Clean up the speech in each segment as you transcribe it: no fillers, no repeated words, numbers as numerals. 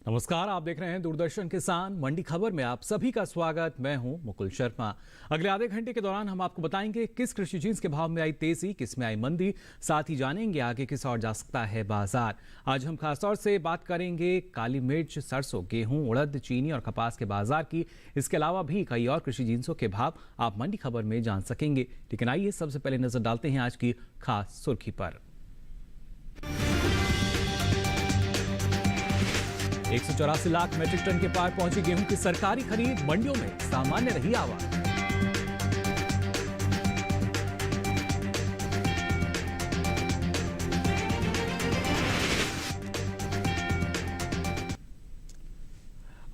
नमस्कार, आप देख रहे हैं दूरदर्शन किसान मंडी खबर में आप सभी का स्वागत। मैं हूं मुकुल शर्मा। अगले आधे घंटे के दौरान हम आपको बताएंगे किस कृषि जिन्स के भाव में आई तेजी, किस में आई मंदी, साथ ही जानेंगे आगे किस ओर जा सकता है बाजार। आज हम खासतौर से बात करेंगे काली मिर्च, सरसों, गेहूं, उड़द, चीनी और कपास के बाजार की। इसके अलावा भी कई और कृषि जिन्सों के भाव आप मंडी खबर में जान सकेंगे। लेकिन आइए सबसे पहले नजर डालते हैं आज की खास सुर्खी पर। 184 लाख मीट्रिक टन के पार पहुंची गेहूं की सरकारी खरीद, मंडियों में सामान्य रही आवक।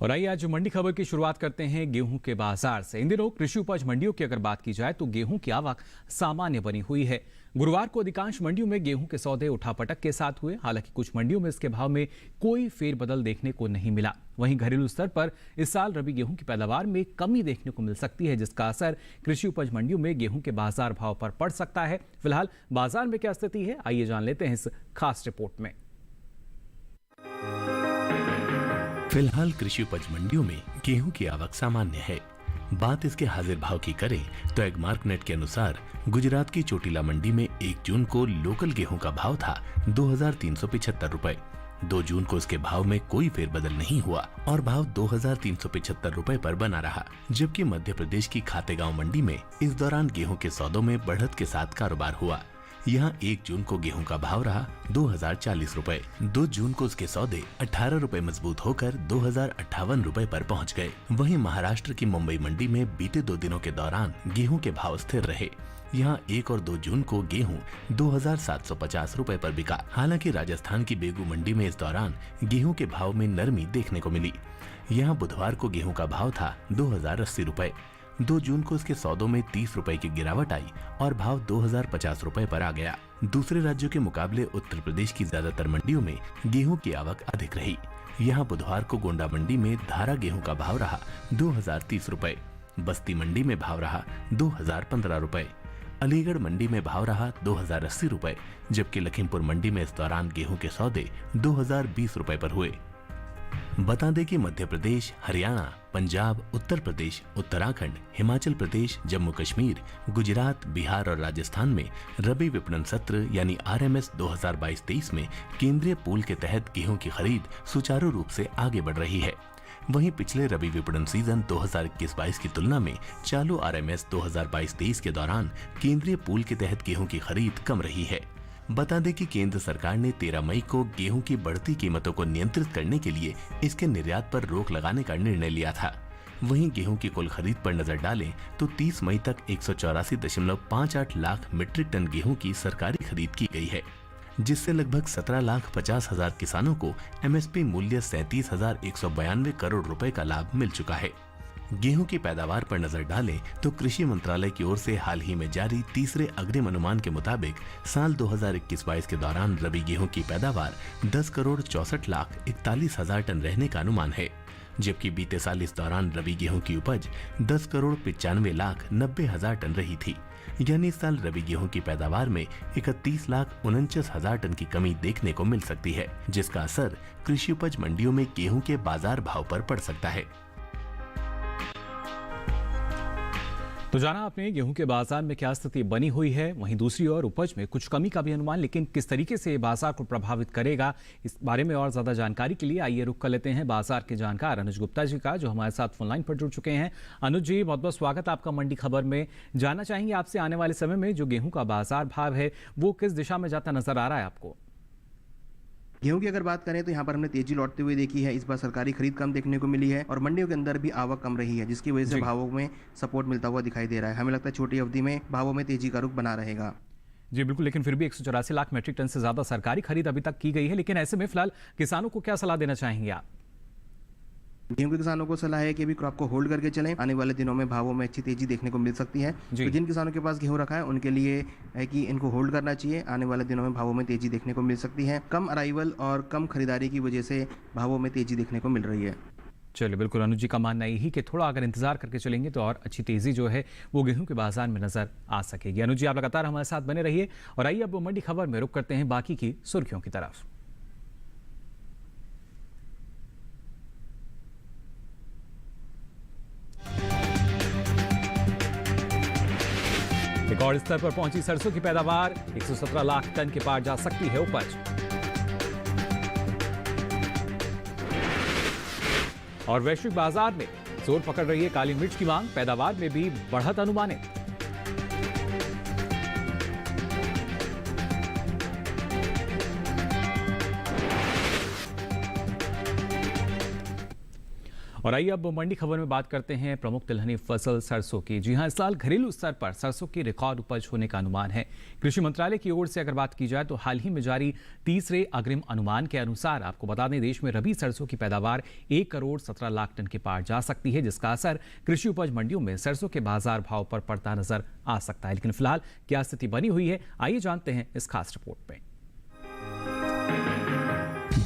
और आइए आज मंडी खबर की शुरुआत करते हैं गेहूं के बाजार से। इन दिनों कृषि उपज मंडियों की अगर बात की जाए तो गेहूं की आवक सामान्य बनी हुई है। गुरुवार को अधिकांश मंडियों में गेहूं के सौदे उठापटक के साथ हुए। हालांकि कुछ मंडियों में इसके भाव में कोई फेरबदल देखने को नहीं मिला। वहीं घरेलू स्तर पर इस साल रबी गेहूं की पैदावार में कमी देखने को मिल सकती है, जिसका असर कृषि उपज मंडियों में गेहूं के बाजार भाव पर पड़ सकता है। फिलहाल बाजार में क्या स्थिति है, आइए जान लेते हैं इस खास रिपोर्ट में। फिलहाल कृषि उपज मंडियों में गेहूं की आवक सामान्य है। बात इसके हाजिर भाव की करें तो एग्मार्कनेट के अनुसार गुजरात की चोटिला मंडी में 1 जून को लोकल गेहूं का भाव था 2375 रुपए। 2 जून को इसके भाव में कोई फेरबदल नहीं हुआ और भाव 2375 रुपए पर बना रहा। जबकि मध्य प्रदेश की खातेगांव मंडी में इस दौरान गेहूं के सौदों में बढ़त के साथ कारोबार हुआ। यहाँ 1 जून को गेहूं का भाव रहा 2040 रुपए। 2 जून को उसके सौदे 18 रुपए मजबूत होकर 2058 रुपए पर पहुंच गए। वहीं महाराष्ट्र की मुंबई मंडी में बीते 2 दिनों के दौरान गेहूं के भाव स्थिर रहे। यहाँ 1 और 2 जून को गेहूं 2750 रुपए पर बिका। हालांकि राजस्थान की बेगू मंडी में इस दौरान गेहूं के भाव में नरमी देखने को मिली। यहाँ बुधवार को गेहूं का भाव था 2080 रुपए। 2 जून को इसके सौदों में 30 रुपए की गिरावट आई और भाव 2050 रुपए पर आ गया। दूसरे राज्यों के मुकाबले उत्तर प्रदेश की ज्यादातर मंडियों में गेहूं की आवक अधिक रही। यहाँ बुधवार को गोंडा मंडी में धारा गेहूं का भाव रहा 2030 रुपए। बस्ती मंडी में भाव रहा 2015 रुपए। अलीगढ़ मंडी में भाव रहा 2080 रुपए। जबकि लखीमपुर मंडी में इस दौरान गेहूं के सौदे 2020 रुपए पर हुए। बता दें कि मध्य प्रदेश, हरियाणा, पंजाब, उत्तर प्रदेश, उत्तराखंड, हिमाचल प्रदेश, जम्मू कश्मीर, गुजरात, बिहार और राजस्थान में रबी विपणन सत्र यानी RMS 2022-23 में केंद्रीय पूल के तहत गेहूं की खरीद सुचारू रूप से आगे बढ़ रही है। वहीं पिछले रबी विपणन सीजन 2021-22 की तुलना में चालू RMS 2022-23 के दौरान केंद्रीय पूल के तहत गेहूं की खरीद कम रही है। बता दें कि केंद्र सरकार ने 13 मई को गेहूं की बढ़ती कीमतों को नियंत्रित करने के लिए इसके निर्यात पर रोक लगाने का निर्णय लिया था। वहीं गेहूं की कुल खरीद पर नजर डालें तो 30 मई तक 184.58 लाख मीट्रिक टन गेहूं की सरकारी खरीद की गई है, जिससे लगभग 17,50,000 किसानों को MSP मूल्य 37,192 करोड़ रुपए का लाभ मिल चुका है। गेहूं की पैदावार पर नजर डालें तो कृषि मंत्रालय की ओर से हाल ही में जारी तीसरे अग्रिम अनुमान के मुताबिक साल 2021-22 के दौरान रबी गेहूं की पैदावार 10,64,41,000 टन रहने का अनुमान है। जबकि बीते साल इस दौरान रबी गेहूं की उपज 10,95,90,000 टन रही थी। यानी इस साल रबी गेहूं की पैदावार में 31,49,000 टन की कमी देखने को मिल सकती है, जिसका असर कृषि उपज मंडियों में गेहूं के बाजार भाव पर पड़ सकता है। तो जाना आपने गेहूं के बाजार में क्या स्थिति बनी हुई है। वहीं दूसरी ओर उपज में कुछ कमी का भी अनुमान, लेकिन किस तरीके से ये बाजार को प्रभावित करेगा, इस बारे में और ज्यादा जानकारी के लिए आइए रुक कर लेते हैं बाजार के जानकार अनुज गुप्ता जी का, जो हमारे साथ फोन लाइन पर जुड़ चुके हैं। अनुज जी, बहुत बहुत स्वागत आपका मंडी खबर में। जानना चाहेंगे आपसे आने वाले समय में जो गेहूं का बाजार भाव है वो किस दिशा में जाता नजर आ रहा है आपको? गेहूं की अगर बात करें तो यहाँ पर हमने तेजी लौटते हुए देखी है। इस बार सरकारी खरीद कम देखने को मिली है और मंडियों के अंदर भी आवक कम रही है, जिसकी वजह से भावों में सपोर्ट मिलता हुआ दिखाई दे रहा है। हमें लगता है छोटी अवधि में भावों में तेजी का रुख बना रहेगा। जी बिल्कुल, लेकिन फिर भी 184 लाख मीट्रिक टन से ज्यादा सरकारी खरीद अभी तक की गई है। लेकिन ऐसे में फिलहाल किसानों को क्या सलाह देना चाहेंगे आप? गेहूं के किसानों को सलाह है कि अभी क्रॉप को होल्ड करके चलें। आने वाले दिनों में भावों में अच्छी तेजी देखने को मिल सकती है। तो जिन किसानों के पास गेहूं रखा है उनके लिए है कि इनको होल्ड करना चाहिए। आने वाले दिनों में भावों में तेजी देखने को मिल सकती है। कम अराइवल और कम खरीदारी की वजह से भावों में तेजी देखने को मिल रही है। चलिए, बिल्कुल अनुज जी का मानना यही कि थोड़ा अगर इंतजार करके चलेंगे तो और अच्छी तेजी जो है वो गेहूं के बाजार में नजर आ सकेगी। अनुज जी, आप लगातार हमारे साथ बने रहिए और आइए अब मंडी खबर में रुक करते हैं बाकी की सुर्खियों की तरफ। रिकॉर्ड स्तर पर पहुंची सरसों की पैदावार, 117 लाख टन के पार जा सकती है उपज। और वैश्विक बाजार में जोर पकड़ रही है काली मिर्च की मांग, पैदावार में भी बढ़त अनुमानित। और आइए अब मंडी खबर में बात करते हैं प्रमुख तिलहनी फसल सरसों की। जी हां, इस साल घरेलू स्तर पर सरसों की रिकॉर्ड उपज होने का अनुमान है। कृषि मंत्रालय की ओर से अगर बात की जाए तो हाल ही में जारी तीसरे अग्रिम अनुमान के अनुसार आपको बता दें, देश में रबी सरसों की पैदावार 1 करोड़ 17 लाख टन के पार जा सकती है, जिसका असर कृषि उपज मंडियों में सरसों के बाजार भाव पर पड़ता नजर आ सकता है। लेकिन फिलहाल क्या स्थिति बनी हुई है, आइए जानते हैं इस खास रिपोर्ट में।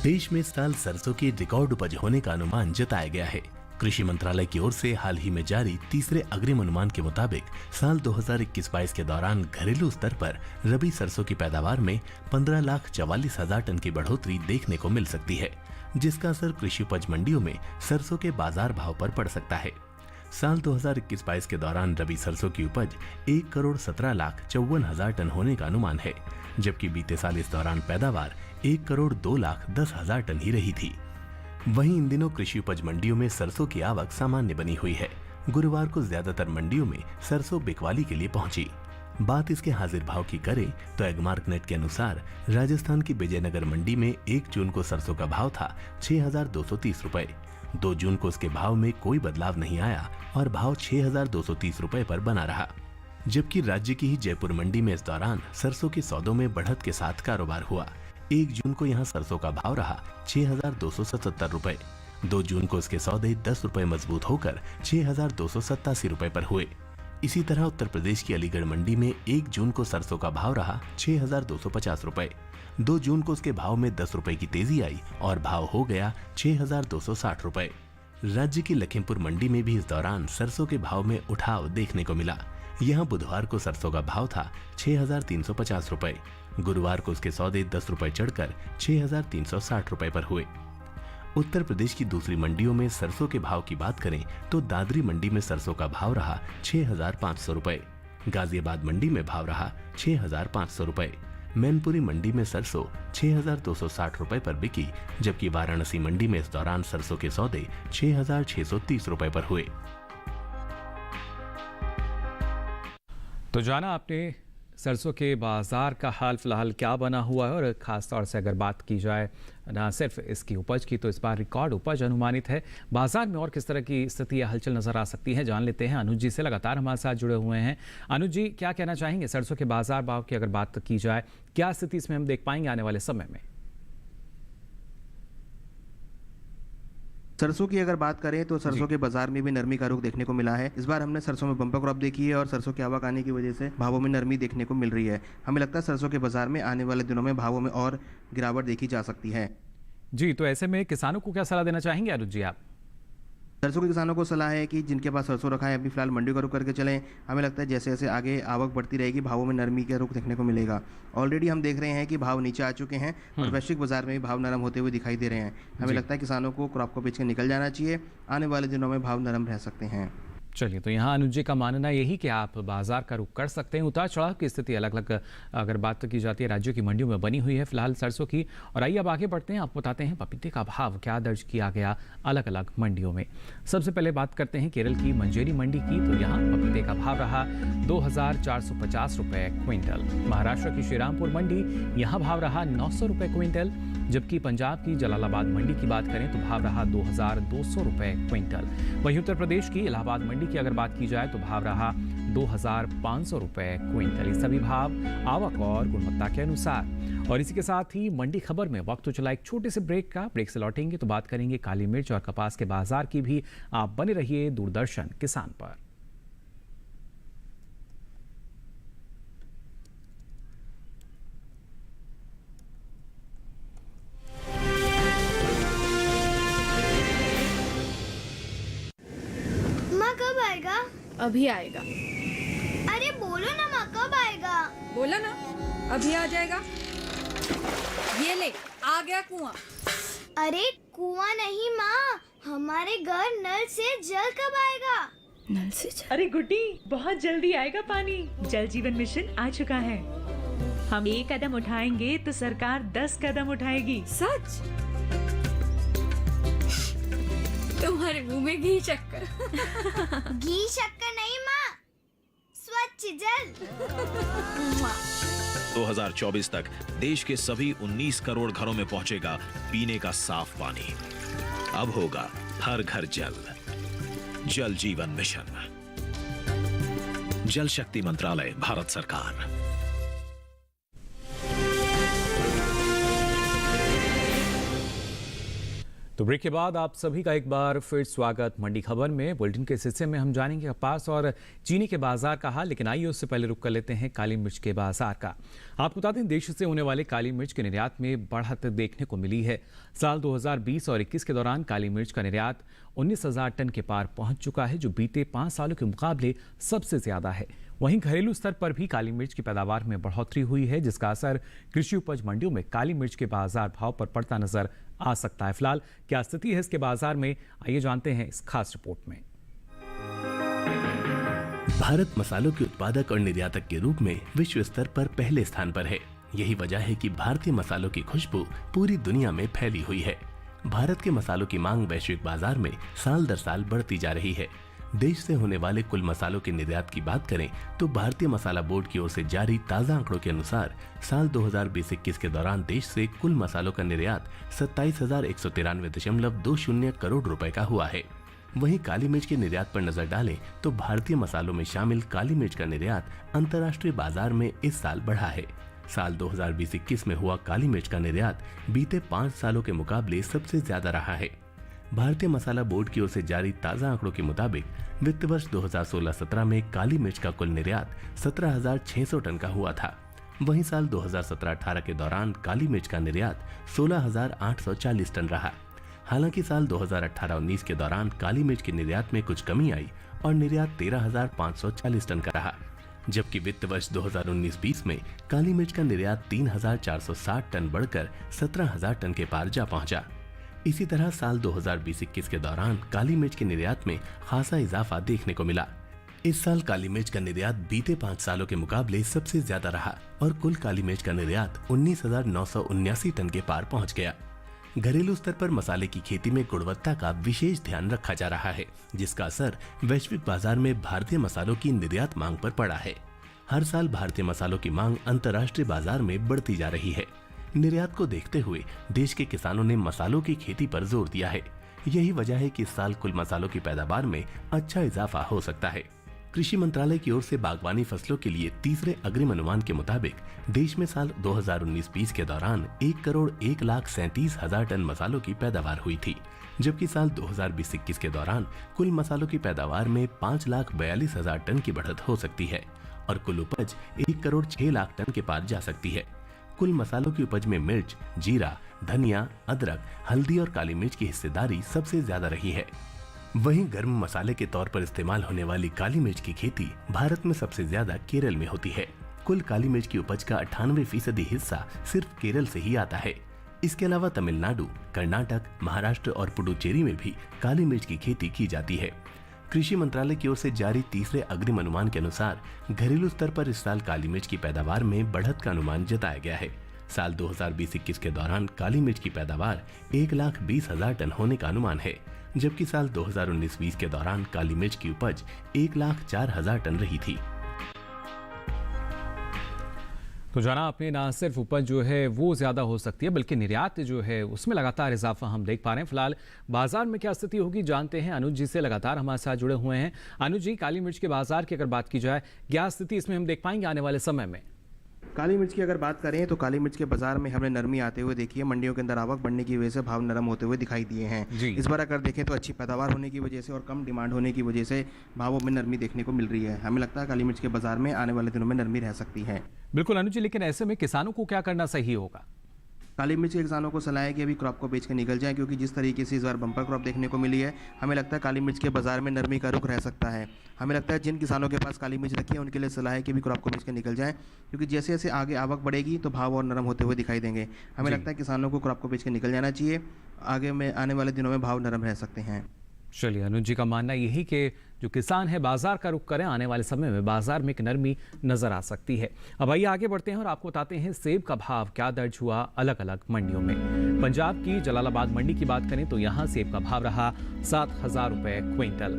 देश में इस साल सरसों की रिकॉर्ड उपज होने का अनुमान जताया गया है। कृषि मंत्रालय की ओर से हाल ही में जारी तीसरे अग्रिम अनुमान के मुताबिक साल 2021-22 के दौरान घरेलू स्तर पर रबी सरसों की पैदावार में 15,44,000 टन की बढ़ोतरी देखने को मिल सकती है, जिसका असर कृषि उपज मंडियों में सरसों के बाजार भाव पर पड़ सकता है। साल 2021-22 के दौरान रबी सरसों की उपज 1 करोड़ 17,54,000 टन होने का अनुमान है, जबकि बीते साल इस दौरान पैदावार 1 करोड़ 2,10,000 टन ही रही थी। वहीं इन दिनों कृषि उपज मंडियों में सरसों की आवक सामान्य बनी हुई है। गुरुवार को ज्यादातर मंडियों में सरसों बिकवाली के लिए पहुंची। बात इसके हाजिर भाव की करें तो एगमार्क नेट के अनुसार राजस्थान की विजयनगर मंडी में 1 जून को सरसों का भाव था 6,230 रुपए। 2 जून को उसके भाव में कोई बदलाव नहीं आया और भाव 6,230 रुपए पर बना रहा। जबकि राज्य की ही जयपुर मंडी में इस दौरान सरसों के सौदों में बढ़त के साथ कारोबार हुआ। 1 जून को यहां सरसों का भाव रहा 6,277 रुपए। 2 जून को इसके सौदे 10 रुपए मजबूत होकर 6,287 रुपए पर हुए। इसी तरह उत्तर प्रदेश की अलीगढ़ मंडी में 1 जून को सरसों का भाव रहा 6,250 रुपए। 2 जून को उसके भाव में 10 रुपए की तेजी आई और भाव हो गया 6,260 रुपए। राज्य की लखीमपुर मंडी में भी इस दौरान सरसों के भाव में उठाव देखने को मिला। यहाँ बुधवार को सरसों का भाव था 6,350 रुपए। गुरुवार को उसके सौदे 10 रुपए चढ़कर 6,360 रुपए पर हुए। उत्तर प्रदेश की दूसरी मंडियों में सरसों के भाव की बात करें तो दादरी मंडी में सरसों का भाव रहा 6,500 रुपए। गाजियाबाद मंडी में भाव रहा 6,500 रुपए। मैनपुरी मंडी में सरसों 6,260 रुपए पर बिकी, जबकि वाराणसी मंडी में इस दौरान सरसों के सौदे 6,630 रुपए पर हुए। तो जाना आपने सरसों के बाजार का हाल फिलहाल क्या बना हुआ है, और ख़ास तौर से अगर बात की जाए ना सिर्फ इसकी उपज की, तो इस बार रिकॉर्ड उपज अनुमानित है। बाजार में और किस तरह की स्थिति या हलचल नजर आ सकती है, जान लेते हैं अनुज जी से। लगातार हमारे साथ जुड़े हुए हैं। अनुज जी, क्या कहना चाहेंगे सरसों के बाजार भाव की अगर बात की जाए, क्या स्थिति इसमें हम देख पाएंगे आने वाले समय में? सरसों की अगर बात करें तो सरसों के बाजार में भी नरमी का रुख देखने को मिला है। इस बार हमने सरसों में बम्पर क्रॉप देखी है और सरसों की आवक आने की वजह से भावों में नरमी देखने को मिल रही है। हमें लगता है सरसों के बाजार में आने वाले दिनों में भावों में और गिरावट देखी जा सकती है। जी, तो ऐसे में किसानों को क्या सलाह देना चाहेंगे अनुज जी आप? सरसों के किसानों को सलाह है कि जिनके पास सरसों रखा है अभी फिलहाल मंडी का रुख करके चलें। हमें लगता है जैसे जैसे आगे आवक बढ़ती रहेगी भावों में नरमी का रुख देखने को मिलेगा। ऑलरेडी हम देख रहे हैं कि भाव नीचे आ चुके हैं और वैश्विक बाजार में भी भाव नरम होते हुए दिखाई दे रहे हैं। हमें लगता है किसानों को क्रॉप को बेच के निकल जाना चाहिए। आने वाले दिनों में भाव नरम रह सकते हैं। चलिए, तो यहाँ अनुज जी का मानना यही कि आप बाजार का रुख कर सकते हैं। उतार चढ़ाव की स्थिति अलग अलग अगर बात की जाती है राज्यों की मंडियों में बनी हुई है फिलहाल सरसों की। और आइए अब आगे बढ़ते हैं, आपको बताते हैं पपीते का भाव क्या दर्ज किया गया अलग अलग मंडियों में। सबसे पहले बात करते हैं केरल की मंजेरी मंडी की, तो यहाँ पपीते का भाव रहा 2,450 रुपये क्विंटल। महाराष्ट्र की श्रीरामपुर मंडी, यहाँ भाव रहा 900 रुपये क्विंटल। जबकि पंजाब की जलालाबाद मंडी की बात करें तो भाव रहा 2,200 रुपये क्विंटल। वहीं उत्तर प्रदेश की इलाहाबाद मंडी की अगर बात की जाए तो भाव रहा 2,500 रुपये क्विंटल। ये सभी भाव आवक और गुणवत्ता के अनुसार। और इसी के साथ ही मंडी खबर में वक्त तो चला एक छोटे से ब्रेक का। ब्रेक से लौटेंगे तो बात करेंगे काली मिर्च और कपास के बाजार की भी। आप बने रहिए दूरदर्शन किसान पर। अभी आएगा। अरे बोलो ना माँ, कब आएगा? बोला ना, अभी आ जाएगा। ये ले, आ गया कुआं। अरे कुआं नहीं माँ, हमारे घर नल से जल कब आएगा? नल से चल। अरे गुड्डी, बहुत जल्दी आएगा पानी। जल जीवन मिशन आ चुका है। हम 1 कदम उठाएंगे तो सरकार 10 कदम उठाएगी। सच? तुम्हारे मुंह में घी शक्कर। घी शक्कर नहीं माँ, स्वच्छ जल। 2024 तक देश के सभी 19 करोड़ घरों में पहुंचेगा पीने का साफ पानी। अब होगा हर घर जल। जल जीवन मिशन, जल शक्ति मंत्रालय, भारत सरकार। तो ब्रेक के बाद आप सभी का एक बार फिर स्वागत मंडी खबर में। बुलेटिन के इस हिस्से में हम जानेंगे कपास और चीनी के बाजार का हाल, लेकिन आइए उससे पहले रुक कर लेते हैं काली मिर्च के बाजार का। आपको बता दें, देश से होने वाले काली मिर्च के निर्यात में बढ़त देखने को मिली है। साल 2020 और 21 के दौरान काली मिर्च का निर्यात 19,000 टन के पार पहुंच चुका है, जो बीते 5 सालों के मुकाबले सबसे ज्यादा है। वहीं घरेलू स्तर पर भी काली मिर्च की पैदावार में बढ़ोतरी हुई है, जिसका असर कृषि उपज मंडियों में काली मिर्च के बाजार भाव पर पड़ता नजर आ सकता है। फिलहाल क्या स्थिति है इसके बाजार में, आइए जानते हैं इस खास रिपोर्ट में। भारत मसालों के उत्पादक और निर्यातक के रूप में विश्व स्तर पर पहले स्थान पर है। यही वजह है कि भारतीय मसालों की खुशबू पूरी दुनिया में फैली हुई है। भारत के मसालों की मांग वैश्विक बाजार में साल दर साल बढ़ती जा रही है। देश से होने वाले कुल मसालों के निर्यात की बात करें तो भारतीय मसाला बोर्ड की ओर से जारी ताज़ा आंकड़ों के अनुसार साल 2020-21 के दौरान देश से कुल मसालों का निर्यात 27,193.20 करोड़ रुपए का हुआ है। वहीं काली मिर्च के निर्यात पर नजर डालें तो भारतीय मसालों में शामिल काली मिर्च का निर्यात अंतर्राष्ट्रीय बाजार में इस साल बढ़ा है। साल 2020-21 में हुआ काली मिर्च का निर्यात बीते 5 सालों के मुकाबले सबसे ज्यादा रहा है। भारतीय मसाला बोर्ड की ओर से जारी ताज़ा आंकड़ों के मुताबिक वित्त वर्ष 2016-17 में काली मिर्च का कुल निर्यात 17,600 टन का हुआ था। वहीं साल 2017-18 के दौरान काली मिर्च का निर्यात 16,840 टन रहा। हालांकि साल 2018-19 के दौरान काली मिर्च के निर्यात में कुछ कमी आई और निर्यात 13,540 टन का रहा, जबकि वित्त वर्ष 2019-20 में काली मिर्च का निर्यात 3,460 टन बढ़कर 17,000 टन के पार जा पहुंचा। इसी तरह साल 2020-21 के दौरान काली मिर्च के निर्यात में खासा इजाफा देखने को मिला। इस साल काली मिर्च का निर्यात बीते 5 सालों के मुकाबले सबसे ज्यादा रहा और कुल काली मिर्च का निर्यात 19,979 टन के पार पहुंच गया। घरेलू स्तर पर मसाले की खेती में गुणवत्ता का विशेष ध्यान रखा जा रहा है, जिसका असर वैश्विक बाजार में भारतीय मसालों की निर्यात मांग पर पड़ा है। हर साल भारतीय मसालों की मांग अंतर्राष्ट्रीय बाजार में बढ़ती जा रही है। निर्यात को देखते हुए देश के किसानों ने मसालों की खेती पर जोर दिया है। यही वजह है कि इस साल कुल मसालों की पैदावार में अच्छा इजाफा हो सकता है। कृषि मंत्रालय की ओर से बागवानी फसलों के लिए तीसरे अग्रिम अनुमान के मुताबिक देश में साल 2019-20 के दौरान 1,37,30,000 टन मसालों की पैदावार हुई थी, जबकि साल 2020-21 के दौरान कुल मसालों की पैदावार में 5,42,000 टन की बढ़त हो सकती है और कुल उपज 1,06,00,000 टन के पार जा सकती है। कुल मसालों की उपज में मिर्च, जीरा, धनिया, अदरक, हल्दी और काली मिर्च की हिस्सेदारी सबसे ज्यादा रही है। वहीं गर्म मसाले के तौर पर इस्तेमाल होने वाली काली मिर्च की खेती भारत में सबसे ज्यादा केरल में होती है। कुल काली मिर्च की उपज का 98% हिस्सा सिर्फ केरल से ही आता है। इसके अलावा तमिलनाडु, कर्नाटक, महाराष्ट्र और पुडुचेरी में भी काली मिर्च की खेती की जाती है। कृषि मंत्रालय की ओर से जारी तीसरे अग्रिम अनुमान के अनुसार घरेलू स्तर पर इस साल काली मिर्च की पैदावार में बढ़त का अनुमान जताया गया है। साल 2020-21 के दौरान काली मिर्च की पैदावार 1,20,000 टन होने का अनुमान है, जबकि साल 2019-20 के दौरान काली मिर्च की उपज 1,04,000 टन रही थी। तो जाना आपने, ना सिर्फ उपज जो है वो ज़्यादा हो सकती है, बल्कि निर्यात जो है उसमें लगातार इजाफा हम देख पा रहे हैं। फिलहाल बाजार में क्या स्थिति होगी जानते हैं अनुज जी से, लगातार हमारे साथ जुड़े हुए हैं। अनुज जी, काली मिर्च के बाजार की अगर बात की जाए, क्या स्थिति इसमें हम देख पाएंगे आने वाले समय में? काली मिर्च की अगर बात करें तो काली मिर्च के बाजार में हमने नरमी आते हुए देखी है। मंडियों के अंदर आवक बढ़ने की वजह से भाव नरम होते हुए दिखाई दिए हैं। इस बार अगर देखें तो अच्छी पैदावार होने की वजह से और कम डिमांड होने की वजह से भावों में नरमी देखने को मिल रही है। हमें लगता है काली मिर्च के बाजार में आने वाले दिनों में नरमी रह सकती है। बिल्कुल अनुज जी, लेकिन ऐसे में किसानों को क्या करना सही होगा? काली मिर्च के किसानों को सलाह है कि अभी क्रॉप को बेच के निकल जाएं, क्योंकि जिस तरीके से इस बार बम्पर क्रॉप देखने को मिली है, हमें लगता है काली मिर्च के बाजार में नरमी का रुख रह सकता है। हमें लगता है जिन किसानों के पास काली मिर्च रखी है उनके लिए सलाह है कि अभी क्रॉप को बेच के निकल जाएं, क्योंकि जैसे जैसे आगे आवक बढ़ेगी तो भाव और नरम होते हुए दिखाई देंगे। हमें लगता है किसानों को क्रॉप को बेच के निकल जाना चाहिए। आगे में आने वाले दिनों में भाव नरम रह सकते हैं। चलिए, अनुज जी का मानना यही कि जो किसान है बाजार का रुख करें, आने वाले समय में बाजार में एक नरमी नजर आ सकती है। अब आइए आगे बढ़ते हैं और आपको बताते हैं सेब का भाव क्या दर्ज हुआ अलग अलग मंडियों में। पंजाब की जलालाबाद मंडी की बात करें तो यहाँ सेब का भाव रहा 7,000 रुपए क्विंटल।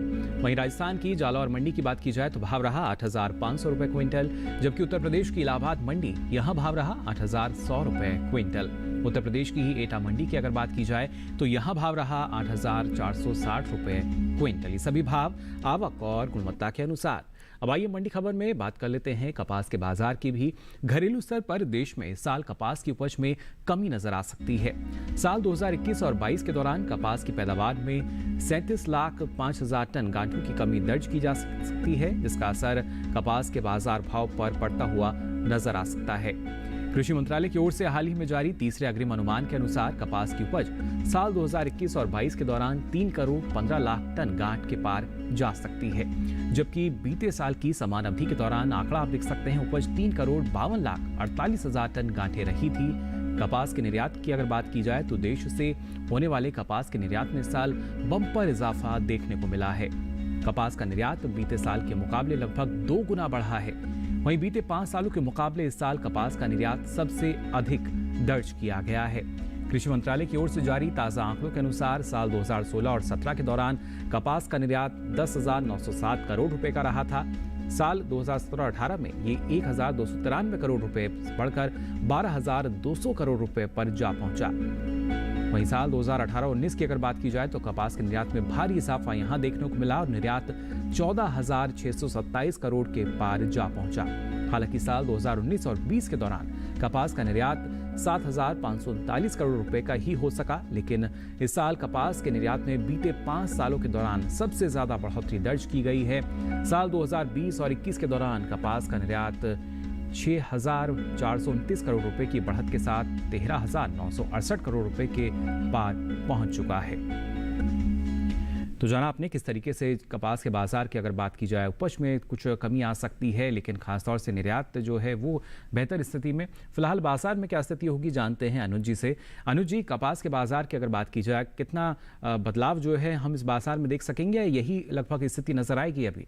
वहीं राजस्थान की जालौर मंडी की बात की जाए तो भाव रहा 8,500 रुपए क्विंटल, जबकि उत्तर प्रदेश की इलाहाबाद मंडी यहाँ भाव रहा 8,100 रुपए क्विंटल। उत्तर प्रदेश की ही एटा मंडी की अगर बात की जाए तो यहाँ भाव रहा 8,460 रुपए क्विंटल। ये सभी भाव आवक और गुणवत्ता के अनुसार। अब आइए मंडी खबर में बात कर लेते हैं कपास के बाजार की भी। घरेलू स्तर पर देश में इस साल कपास की उपज में कमी नजर आ सकती है। साल 2021 और 22 के दौरान कपास की पैदावार में 37,05,000 टन गांठों की कमी दर्ज की जा सकती है, जिसका असर कपास के बाजार भाव पर पड़ता हुआ नजर आ सकता है। कृषि मंत्रालय की ओर से हाल ही में जारी तीसरे अग्रिम अनुमान के अनुसार कपास की उपज साल 2021 और 22 के दौरान 3 करोड़ 15 लाख टन गांठ के पार जा सकती है, जबकि बीते साल की समान अवधि के दौरान आंकड़ा आप देख सकते हैं उपज 3 करोड़ 52 लाख 48 हजार टन गांठें रही थी। कपास के निर्यात की अगर बात की जाए तो देश से होने वाले कपास के निर्यात में इस साल बम्पर इजाफा देखने को मिला है। कपास का निर्यात बीते साल के मुकाबले लगभग 2 गुना बढ़ा है। वहीं बीते 5 सालों के मुकाबले इस साल कपास का निर्यात सबसे अधिक दर्ज किया गया है। कृषि मंत्रालय की ओर से जारी ताजा आंकड़ों के अनुसार साल 2016 और 17 के दौरान कपास का निर्यात 10,907 करोड़ रुपए का रहा था। साल 2017-18 में ये 1,293 करोड़ रुपए बढ़कर 12,200 करोड़ रुपए पर जा पहुंचा। वहीं साल 2018-19 की अगर बात की जाए तो कपास के निर्यात में भारी इजाफा यहां देखने को मिला और निर्यात 14,627 करोड़ के पार जा पहुंचा। हालांकि साल 2019 और 20 के दौरान कपास का निर्यात 7,539 करोड़ रुपए का ही हो सका, लेकिन इस साल कपास के निर्यात में बीते 5 सालों के दौरान सबसे ज्यादा बढ़ोतरी दर्ज की गई है। साल 2020 और 21 के दौरान कपास का निर्यात 6,429 करोड़ रुपए की बढ़त के साथ 13,968 करोड़ रुपए के पार पहुंच चुका है। तो जाना आपने किस तरीके से कपास के बाजार की अगर बात की जाए उपज में कुछ कमी आ सकती है, लेकिन खासतौर से निर्यात जो है वो बेहतर स्थिति में। फिलहाल बाजार में क्या स्थिति होगी जानते हैं अनुज जी से। अनुज जी, कपास के बाजार की अगर बात की जाए कितना बदलाव जो है हम इस बाजार में देख सकेंगे, यही लगभग स्थिति नजर आएगी अभी?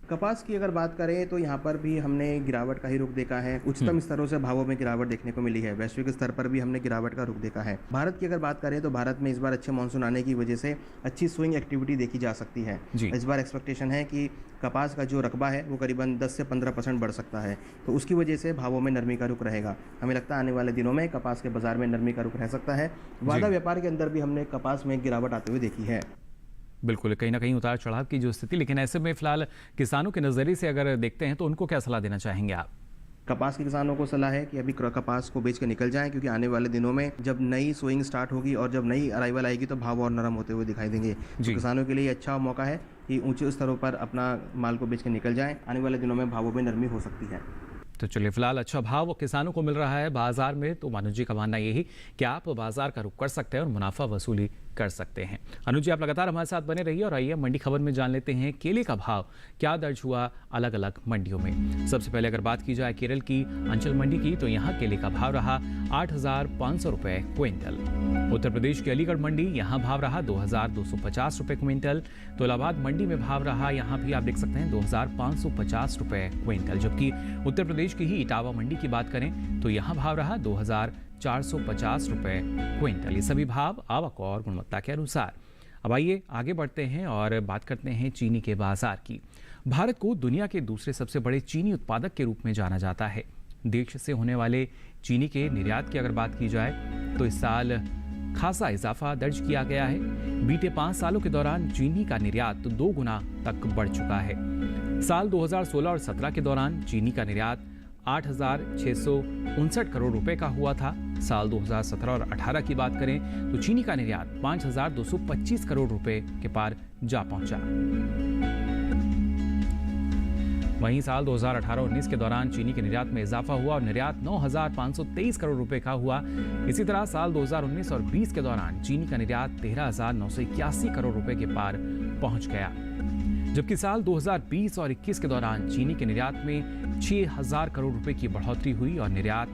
कपास की अगर बात करें तो यहाँ पर भी हमने गिरावट का ही रुख देखा है। उच्चतम स्तरों से भावों में गिरावट देखने को मिली है। वैश्विक स्तर पर भी हमने गिरावट का रुख देखा है। भारत की अगर बात करें तो भारत में इस बार अच्छे मानसून आने की वजह से अच्छी स्विंग एक्टिविटी देखी जा सकती है। इस बार एक्सपेक्टेशन है कि कपास का जो रकबा है वो करीबन 10 से 15% बढ़ सकता है, तो उसकी वजह से भावों में नरमी का रुख रहेगा। हमें लगता है आने वाले दिनों में कपास के बाजार में नरमी का रुख रह सकता है। वादा व्यापार के अंदर भी हमने कपास में गिरावट आते हुए देखी है। बिल्कुल, कहीं ना कहीं उतार चढ़ाव की जो स्थिति, लेकिन ऐसे में फिलहाल किसानों के नज़रिए से अगर देखते हैं तो उनको क्या सलाह देना चाहेंगे आप? कपास के किसानों को सलाह है कि अभी कपास को बेच के निकल जाएं, क्योंकि आने वाले दिनों में जब नई सोइंग स्टार्ट होगी और जब नई अराइवल आएगी तो भाव और नरम होते हुए दिखाई देंगे। तो किसानों के लिए अच्छा मौका है कि ऊंचे स्तरों पर अपना माल को बेच के निकल जाएं। आने वाले दिनों में भावों में नरमी हो सकती है। तो चलिए, फिलहाल अच्छा भाव किसानों को मिल रहा है बाजार में, तो अनुज जी का मानना यही कि आप बाजार का रुख कर सकते हैं और मुनाफा वसूली कर सकते हैं। अनुज जी, आप लगातार हमारे साथ बने रहिए और आइए मंडी खबर में जान लेते हैं केले का भाव क्या दर्ज हुआ अलग अलग मंडियों में। सबसे पहले अगर बात की जाए केरल की अंचल मंडी की तो यहाँ केले का भाव रहा 8,500 रुपए क्विंटल। उत्तर प्रदेश की अलीगढ़ मंडी यहाँ भाव रहा 2,250 रुपए क्विंटल। तो इलाहाबाद मंडी में भाव रहा यहाँ भी आप देख सकते हैं 2,550 रुपए क्विंटल, जबकि उत्तर प्रदेश की ही इटावा मंडी की बात करें तो यहाँ भाव रहा 2,450 रुपए क्विंटल। ये सभी भाव आवक और गुणवत्ता के अनुसार। अब आइए आगे बढ़ते हैं और बात करते हैं चीनी के बाजार की। भारत को दुनिया के दूसरे सबसे बड़े चीनी उत्पादक के रूप में जाना जाता है। देश से होने वाले चीनी के निर्यात की अगर बात की जाए तो इस साल खासा इजाफा दर्ज किया गया है। बीते 5 सालों के दौरान चीनी का निर्यात 2 गुना तक बढ़ चुका है। साल 2016 और 17 के दौरान चीनी का निर्यात 8,659 करोड़ रुपए का हुआ था। साल 2017 और 18 की बात करें तो चीनी का निर्यात 5,225 करोड़ रुपए के पार जा पहुंचा। वहीं साल 2018-19 के दौरान चीनी के निर्यात में इजाफा हुआ और निर्यात 9,523 करोड़ रुपए का हुआ। इसी तरह साल 2019 और 20 के दौरान चीनी का निर्यात 13,981 करोड़ रुपए के पार पहुंच गया, जबकि साल 2020 और 21 के दौरान चीनी के निर्यात में 6,000 करोड़ रुपए की बढ़ोतरी हुई और निर्यात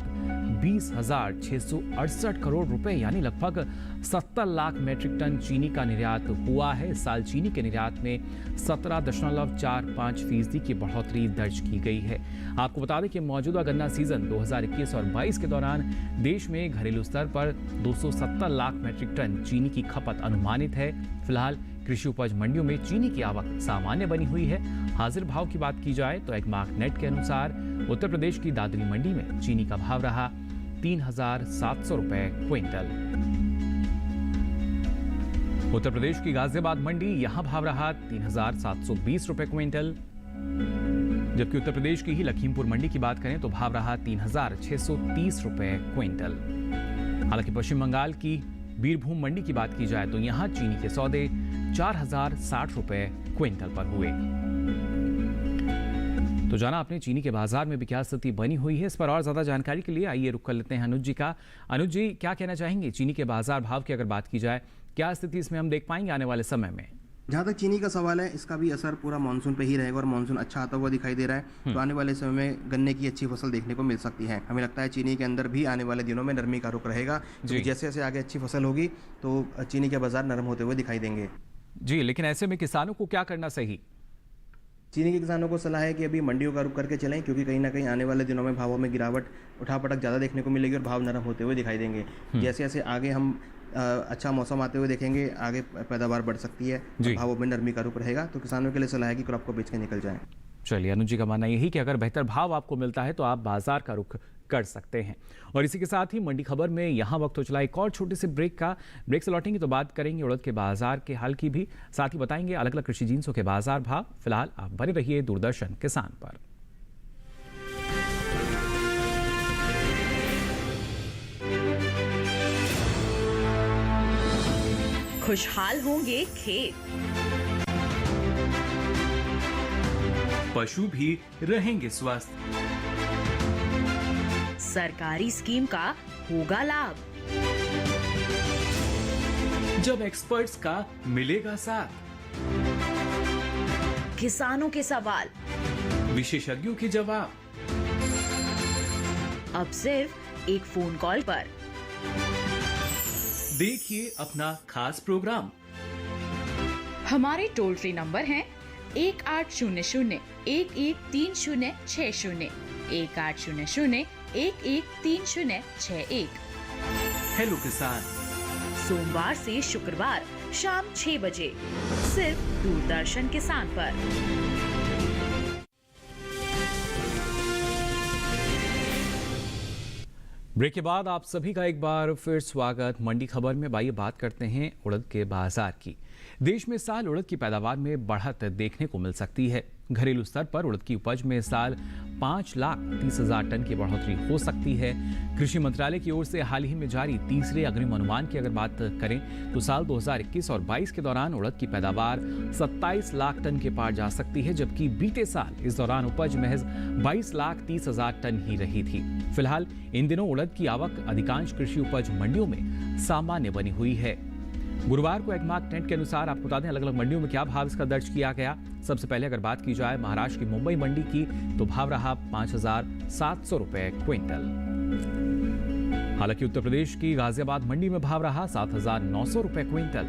20,668 करोड़ रुपए यानी लगभग 70 लाख मैट्रिक टन चीनी का निर्यात हुआ है। इस साल चीनी के निर्यात में 17.45% की बढ़ोतरी दर्ज की गई है। आपको बता दें कि मौजूदा गन्ना सीजन 2021 और 22 के दौरान देश में घरेलू स्तर पर 270 लाख मैट्रिक टन चीनी की खपत अनुमानित है। फिलहाल कृषि उपज मंडियों में चीनी की आवक सामान्य बनी हुई है। हाजिर भाव की बात की जाए तो एगमार्क नेट के अनुसार उत्तर प्रदेश की दादरी मंडी में चीनी का भाव रहा 3,700 रुपए क्विंटल। उत्तर प्रदेश की गाजियाबाद मंडी यहां भाव रहा 3,720 रुपए क्विंटल, जबकि उत्तर प्रदेश की ही लखीमपुर मंडी की बात करें तो भाव रहा 3,630 रुपए क्विंटल। हालांकि पश्चिम बंगाल की बीरभूम मंडी की बात की जाए तो यहां चीनी के सौदे 4,060 रुपए क्विंटल पर हुए। तो जाना आपने चीनी के बाजार में भी क्या स्थिति बनी हुई है। इस पर और ज्यादा जानकारी के लिए आइए रुक कर लेते हैं अनुज जी का। अनुज जी, क्या कहना चाहेंगे चीनी के बाजार भाव की अगर बात की जाए, क्या स्थिति इसमें हम देख पाएंगे आने वाले समय में? जहाँ तक चीनी का सवाल है, इसका भी असर पूरा मानसून पे ही रहेगा और मानसून अच्छा आता हुआ दिखाई दे रहा है। तो आने वाले समय में गन्ने की अच्छी फसल देखने को मिल सकती है। हमें लगता है चीनी के अंदर भी आने वाले दिनों में नरमी का रुख रहेगा। तो जैसे जैसे आगे अच्छी फसल होगी तो चीनी के बाजार नरम होते हुए दिखाई देंगे। जी, लेकिन ऐसे में किसानों को क्या करना सही? चीनी के किसानों को सलाह है कि अभी मंडियों का रुख करके चलें, क्योंकि कहीं ना कहीं आने वाले दिनों में भावों में गिरावट उठापटक ज़्यादा देखने को मिलेगी और भाव नरम होते हुए दिखाई देंगे। जैसे जैसे आगे हम अच्छा मौसम आते हुए देखेंगे, आगे पैदावार बढ़ सकती है, भावों में नरमी का रुख रहेगा। तो किसानों के लिए सलाह है कि क्रॉप को बेच के निकल जाएं। चलिए, अनुज जी का मानना यही कि अगर बेहतर भाव आपको मिलता है तो आप बाजार का रुख कर सकते हैं। और इसी के साथ ही मंडी खबर में यहाँ वक्त हो चला एक और छोटे से ब्रेक का। ब्रेक से लौटेंगे तो बात करेंगे उड़द के बाजार के हाल की भी, साथ ही बताएंगे अलग अलग कृषि जिन्सों के बाजार भाव। फिलहाल आप बने रहिए दूरदर्शन किसान पर। खुशहाल होंगे खेत, पशु भी रहेंगे स्वस्थ, सरकारी स्कीम का होगा लाभ, जब एक्सपर्ट्स का मिलेगा साथ, किसानों के सवाल, विशेषज्ञों के जवाब, अब सिर्फ एक फोन कॉल पर। देखिए अपना खास प्रोग्राम। हमारे टोल फ्री नंबर हैं 1800-113060, 1800-113061। हेलो किसान, सोमवार से शुक्रवार शाम 6 बजे सिर्फ दूरदर्शन किसान पर। ब्रेक के बाद आप सभी का एक बार फिर स्वागत। मंडी खबर में आइए बात करते हैं उड़द के बाजार की। देश में इस साल उड़द की पैदावार में बढ़त देखने को मिल सकती है। घरेलू स्तर पर उड़द की उपज में इस साल 5,30,000 टन की बढ़ोतरी हो सकती है। कृषि मंत्रालय की ओर से हाल ही में जारी तीसरे अग्रिम अनुमान की अगर बात करें तो साल 2021 और 22 के दौरान उड़द की पैदावार 27 लाख टन के पार जा सकती है, जबकि बीते साल इस दौरान उपज महज 22,30,000 टन ही रही थी। फिलहाल इन दिनों उड़द की आवक अधिकांश कृषि उपज मंडियों में सामान्य बनी हुई है। गुरुवार को एगमार्क नेट के अनुसार आपको बता दें अलग अलग मंडियों में क्या भाव इसका दर्ज किया गया। सबसे पहले अगर बात की जाए महाराष्ट्र की मुंबई मंडी की तो भाव रहा 5,700 रुपए क्विंटल। हालांकि उत्तर प्रदेश की गाजियाबाद मंडी में भाव रहा 7,900 रुपए क्विंटल।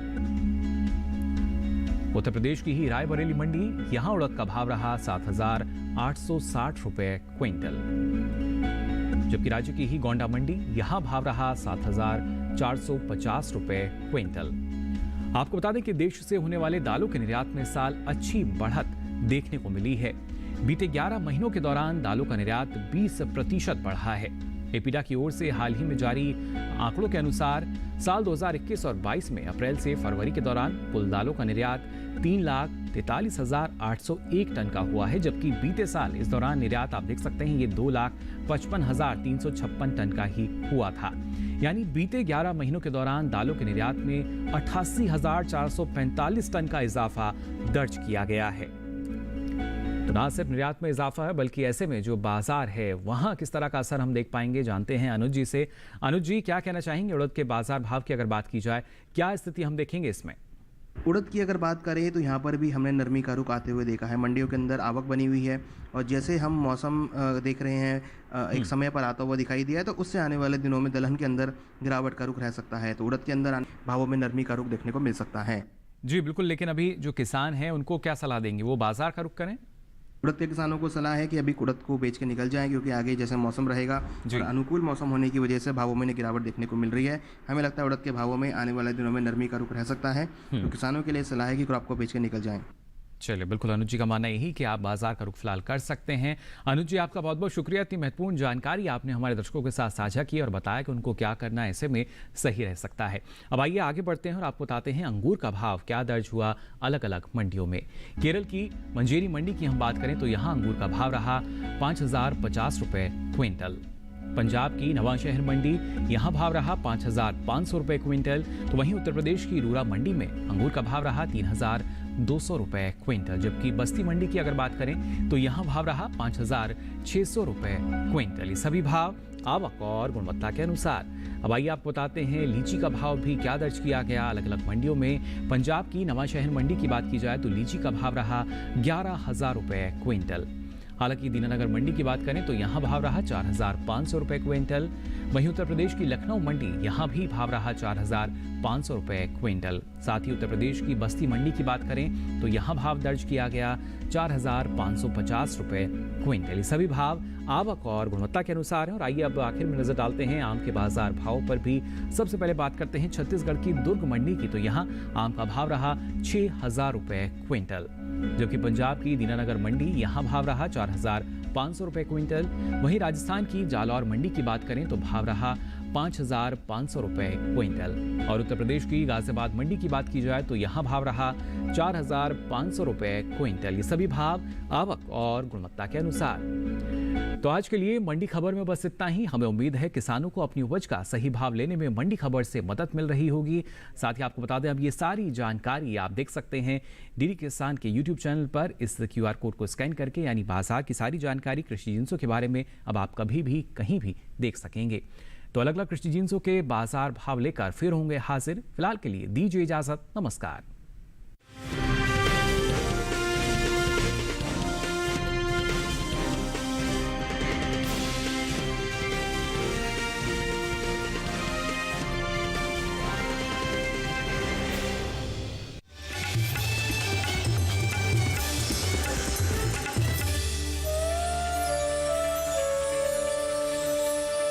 उत्तर प्रदेश की ही रायबरेली मंडी, यहां उड़द का भाव रहा 7,860 रुपए क्विंटल। जबकि राज्य की ही गोंडा मंडी, यहां भाव रहा 7,450 रुपए क्विंटल। आपको बता दें कि देश से होने वाले दालों के निर्यात में साल अच्छी बढ़त देखने को मिली है। बीते 11 महीनों के दौरान दालों का निर्यात 20% बढ़ा है। एपीडा की ओर से हाल ही में जारी आंकड़ों के अनुसार साल 2021 और 22 में अप्रैल से फरवरी के दौरान कुल दालों का निर्यात 3,43,801 टन का हुआ है, जबकि बीते साल इस दौरान निर्यात आप देख सकते हैं ये 2,55,356 टन का ही हुआ था। यानी बीते 11 महीनों के दौरान दालों के निर्यात में 88,445 टन का इजाफा दर्ज किया गया है। तो न सिर्फ निर्यात में इजाफा है बल्कि ऐसे में जो बाजार है वहां किस तरह का असर हम देख पाएंगे, जानते हैं अनुज जी से। अनुज जी, क्या कहना चाहेंगे उड़द के बाजार भाव की अगर बात की जाए, क्या स्थिति हम देखेंगे इसमें? उड़द की अगर बात करें तो यहाँ पर भी हमने नरमी का रुख आते हुए देखा है। मंडियों के अंदर आवक बनी हुई है और जैसे हम मौसम देख रहे हैं एक समय पर आता हुआ दिखाई दिया है, तो उससे आने वाले दिनों में दलहन के अंदर गिरावट का रुख रह सकता है। तो उड़द के अंदर भावों में नरमी का रुख देखने को मिल सकता है। जी बिल्कुल, लेकिन अभी जो किसान हैं उनको क्या सलाह देंगे? वो बाजार का रुख करें? उड़द के किसानों को सलाह है कि अभी उड़द को बेच के निकल जाएं, क्योंकि आगे जैसे मौसम रहेगा और अनुकूल मौसम होने की वजह से भावों में गिरावट देखने को मिल रही है। हमें लगता है उड़द के भावों में आने वाले दिनों में नरमी का रुख रह सकता है। तो किसानों के लिए सलाह है कि क्रॉप को बेच के निकल जाएं। चलिए, बिल्कुल अनुज जी का मानना यही कि आप बाजार का रुख फिलहाल कर सकते हैं। अनुज जी, आपका बहुत बहुत शुक्रिया। इतनी महत्वपूर्ण जानकारी आपने हमारे दर्शकों के साथ साझा की और बताया कि उनको क्या करना ऐसे में सही रह सकता है। अब आइए आगे बढ़ते हैं और आपको बताते हैं अंगूर का भाव क्या दर्ज हुआ अलग अलग मंडियों में। केरल की मंजेरी मंडी की हम बात करें तो यहाँ अंगूर का भाव रहा 5,050 रुपये क्विंटल। पंजाब की नवांशहर मंडी यहाँ भाव रहा 5,500 रुपये क्विंटल। तो वहीं उत्तर प्रदेश की रूरा मंडी में अंगूर का भाव रहा 3,200 रुपये क्विंटल। जबकि बस्ती मंडी की अगर बात करें तो यहाँ भाव रहा 5,600 रुपये क्विंटल। ये सभी भाव आवक और गुणवत्ता के अनुसार। अब आइए आपको बताते हैं लीची का भाव भी क्या दर्ज किया गया अलग अलग मंडियों में। पंजाब की नवांशहर मंडी की बात की जाए तो लीची का भाव रहा 11,000 रुपये क्विंटल। हालांकि दीनानगर मंडी की बात करें तो यहाँ भाव रहा 4,500 रुपये क्विंटल। वहीं उत्तर प्रदेश की लखनऊ मंडी यहाँ भी भाव रहा 4,500 रुपये क्विंटल। साथ ही उत्तर प्रदेश की बस्ती मंडी की बात करें तो यहाँ भाव दर्ज किया गया 4,550 रुपये क्विंटल। ये सभी भाव आवक और गुणवत्ता के अनुसार है। और आइए अब आखिर में नजर डालते हैं आम के बाजार भाव पर भी। सबसे पहले बात करते हैं छत्तीसगढ़ की दुर्ग मंडी की, तो यहाँ आम का भाव रहा 6,000 रुपये क्विंटल। जबकि पंजाब की दीनानगर मंडी यहाँ भाव रहा 4,500 रुपये क्विंटल। वहीं राजस्थान की जालौर मंडी की बात करें तो भाव रहा 5,500 रुपये क्विंटल। और उत्तर प्रदेश की गाजियाबाद मंडी की बात की जाए तो यहाँ भाव रहा 4,500 रुपये क्विंटल। ये सभी भाव आवक और गुणवत्ता के अनुसार। तो आज के लिए मंडी खबर में बस इतना ही। हमें उम्मीद है किसानों को अपनी उपज का सही भाव लेने में मंडी खबर से मदद मिल रही होगी। साथ ही आपको बता दें, अब ये सारी जानकारी आप देख सकते हैं डीडी किसान के YouTube चैनल पर। इस QR कोड को स्कैन करके, यानी बाजार की सारी जानकारी कृषि जिंसों के बारे में अब आप कभी भी कहीं भी देख सकेंगे। तो अलग अलग कृषि जिंसों के बाजार भाव लेकर फिर होंगे हाजिर। फिलहाल के लिए दीजिए इजाजत। नमस्कार।